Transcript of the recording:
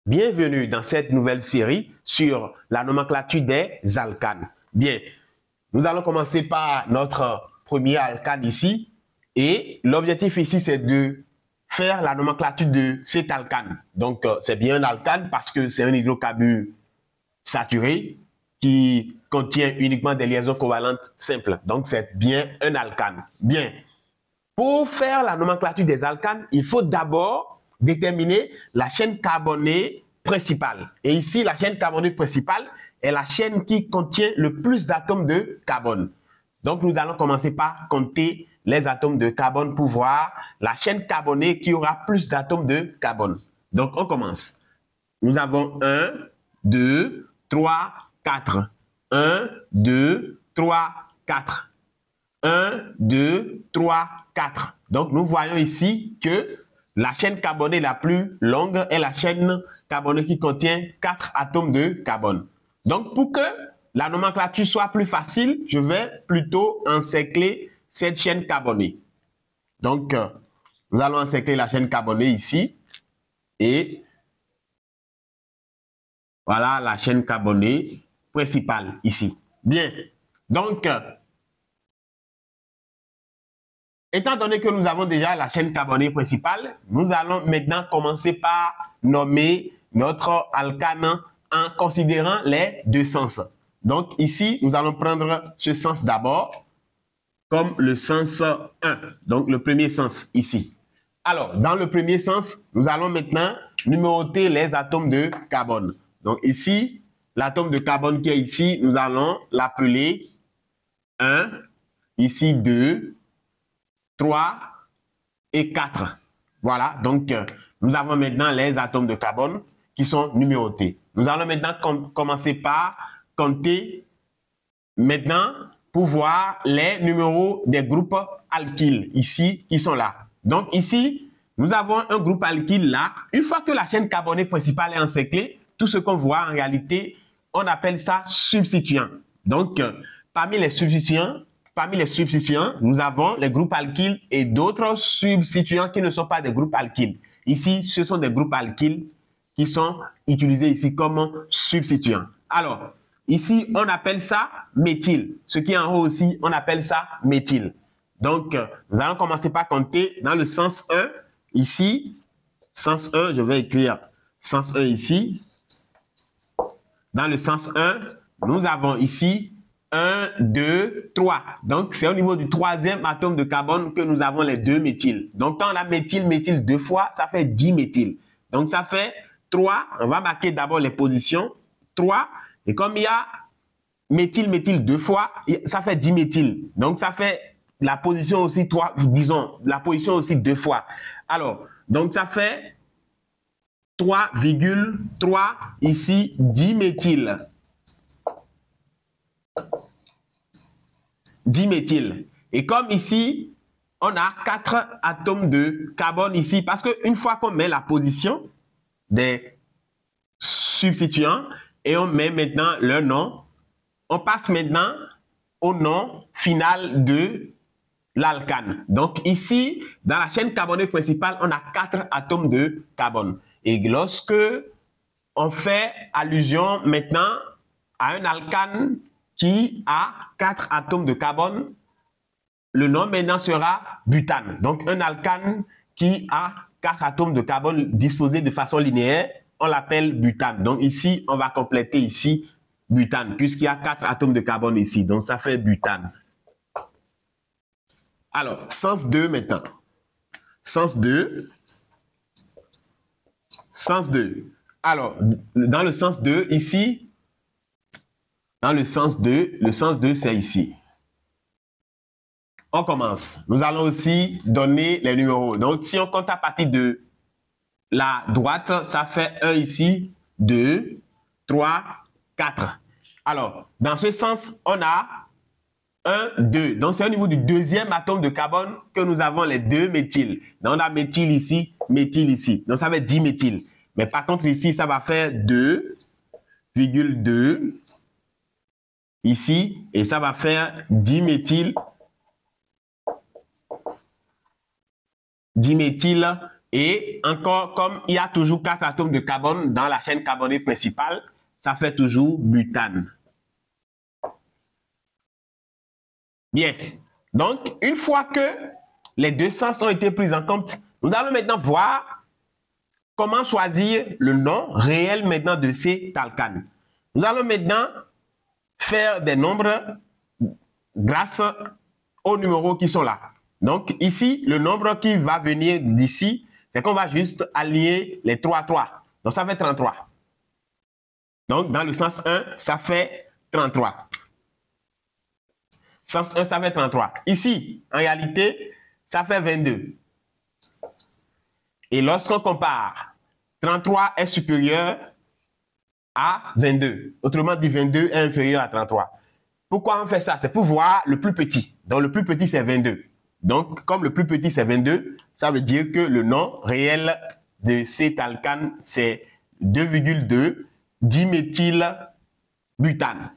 Bienvenue dans cette nouvelle série sur la nomenclature des alcanes. Bien, nous allons commencer par notre premier alcane ici. Et l'objectif ici, c'est de faire la nomenclature de cet alcane. Donc, c'est bien un alcane parce que c'est un hydrocarbure saturé qui contient uniquement des liaisons covalentes simples. Donc, c'est bien un alcane. Bien. Pour faire la nomenclature des alcanes, il faut d'abord déterminer la chaîne carbonée principale. Et ici, la chaîne carbonée principale est la chaîne qui contient le plus d'atomes de carbone. Donc, nous allons commencer par compter les atomes de carbone pour voir la chaîne carbonée qui aura plus d'atomes de carbone. Donc, on commence. Nous avons 1, 2, 3, 4. 1, 2, 3, 4. 1, 2, 3, 4. Donc, nous voyons ici que la chaîne carbonée la plus longue est la chaîne carbonée qui contient 4 atomes de carbone. Donc, pour que la nomenclature soit plus facile, je vais plutôt encercler cette chaîne carbonée. Donc, nous allons encercler la chaîne carbonée ici. Et voilà la chaîne carbonée principale ici. Bien. Donc, étant donné que nous avons déjà la chaîne carbonée principale, nous allons maintenant commencer par nommer notre alcane en considérant les deux sens. Donc ici, nous allons prendre ce sens d'abord comme le sens 1, donc le premier sens ici. Alors, dans le premier sens, nous allons maintenant numéroter les atomes de carbone. Donc ici, l'atome de carbone qui est ici, nous allons l'appeler 1, ici 2, 3 et 4. Voilà, donc nous avons maintenant les atomes de carbone qui sont numérotés. Nous allons maintenant commencer par compter maintenant pour voir les numéros des groupes alkyles ici qui sont là. Donc ici, nous avons un groupe alkyle là. Une fois que la chaîne carbonée principale est encerclée, tout ce qu'on voit en réalité, on appelle ça substituant. Donc, parmi les substituants, nous avons les groupes alkyles et d'autres substituants qui ne sont pas des groupes alkyles. Ici, ce sont des groupes alkyles qui sont utilisés ici comme substituants. Alors, ici, on appelle ça méthyle. Ce qui est en haut aussi, on appelle ça méthyle. Donc, nous allons commencer par compter dans le sens 1. Ici, sens 1, je vais écrire sens 1 ici. Dans le sens 1, nous avons ici 1, 2, 3. Donc, c'est au niveau du troisième atome de carbone que nous avons les deux méthyles. Donc, quand on a méthyle, méthyle deux fois, ça fait diméthyle. Donc, ça fait 3. On va marquer d'abord les positions. 3. Et comme il y a méthyle, méthyle deux fois, ça fait diméthyle. Donc, ça fait la position aussi 3, disons, la position aussi deux fois. Alors, donc, ça fait 3,3 ici, diméthyle. Diméthyle. Et comme ici, on a 4 atomes de carbone ici, parce qu'une fois qu'on met la position des substituants et on met maintenant leur nom, on passe maintenant au nom final de l'alcane. Donc ici, dans la chaîne carbonée principale, on a 4 atomes de carbone. Et lorsque on fait allusion maintenant à un alcane qui a 4 atomes de carbone, le nom maintenant sera butane. Donc un alcane qui a 4 atomes de carbone disposés de façon linéaire, on l'appelle butane. Donc ici, on va compléter ici butane, puisqu'il y a 4 atomes de carbone ici. Donc ça fait butane. Alors, sens 2 maintenant. Sens 2. Sens 2. Alors, dans le sens 2, ici, dans le sens 2 c'est ici. On commence. Nous allons aussi donner les numéros. Donc, si on compte à partir de la droite, ça fait 1 ici, 2, 3, 4. Alors, dans ce sens, on a 1, 2. Donc, c'est au niveau du deuxième atome de carbone que nous avons les deux méthyles. Donc, on a méthyle ici, méthyle ici. Donc, ça va être diméthyle. Mais par contre, ici, ça va faire 2,2 ici. Et ça va faire diméthyle Et encore, comme il y a toujours 4 atomes de carbone dans la chaîne carbonique principale, ça fait toujours butane. Bien. Donc, une fois que les deux sens ont été pris en compte, nous allons maintenant voir comment choisir le nom réel maintenant de cet alcane. Nous allons maintenant faire des nombres grâce aux numéros qui sont là. Donc ici, le nombre qui va venir d'ici, c'est qu'on va juste aligner les 3 3. Donc ça fait 33. Donc dans le sens 1, ça fait 33. Sens 1, ça fait 33. Ici, en réalité, ça fait 22. Et lorsqu'on compare, 33 est supérieur à 22. Autrement dit, 22 est inférieur à 33. Pourquoi on fait ça? C'est pour voir le plus petit. Donc, le plus petit, c'est 22. Donc, comme le plus petit, c'est 22, ça veut dire que le nom réel de cet alcane, c'est 2,2 diméthylbutane.